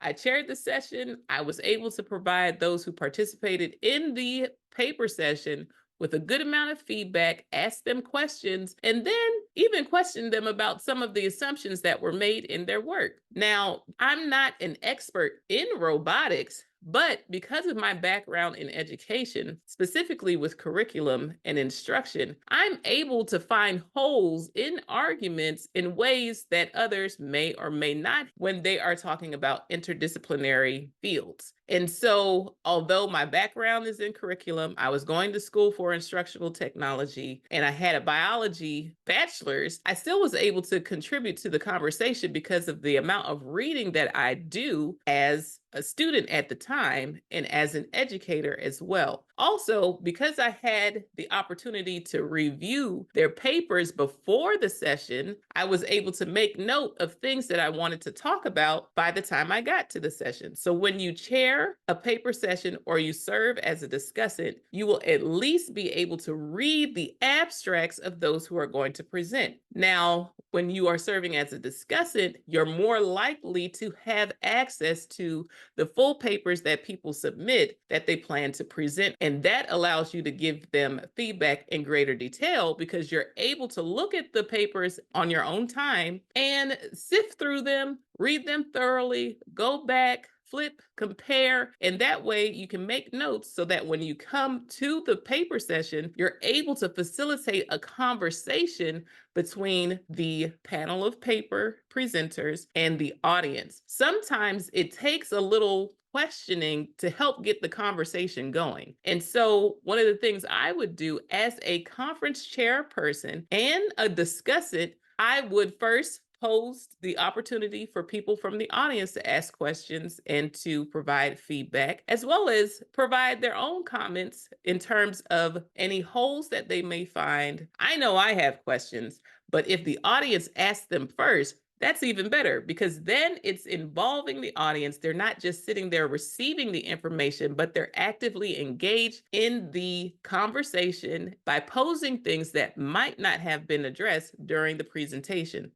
I chaired the session. I was able to provide those who participated in the paper session with a good amount of feedback, ask them questions, and then even question them about some of the assumptions that were made in their work. Now, I'm not an expert in robotics, but because of my background in education, specifically with curriculum and instruction, I'm able to find holes in arguments in ways that others may or may not when they are talking about interdisciplinary fields. And so, although my background is in curriculum, I was going to school for instructional technology and I had a biology bachelor's, I still was able to contribute to the conversation because of the amount of reading that I do as a student at the time and as an educator as well. Also, because I had the opportunity to review their papers before the session, I was able to make note of things that I wanted to talk about by the time I got to the session. So when you chair a paper session or you serve as a discussant, you will at least be able to read the abstracts of those who are going to present. Now, when you are serving as a discussant, you're more likely to have access to the full papers that people submit that they plan to present. And that allows you to give them feedback in greater detail because you're able to look at the papers on your own time and sift through them, read them thoroughly, go back, flip, compare, and that way you can make notes so that when you come to the paper session, you're able to facilitate a conversation between the panel of paper presenters and the audience. Sometimes it takes a little questioning to help get the conversation going. And so one of the things I would do as a conference chairperson and a discussant, I would first posed the opportunity for people from the audience to ask questions and to provide feedback, as well as provide their own comments in terms of any holes that they may find. I know I have questions, but if the audience asks them first, that's even better because then it's involving the audience. They're not just sitting there receiving the information, but they're actively engaged in the conversation by posing things that might not have been addressed during the presentation.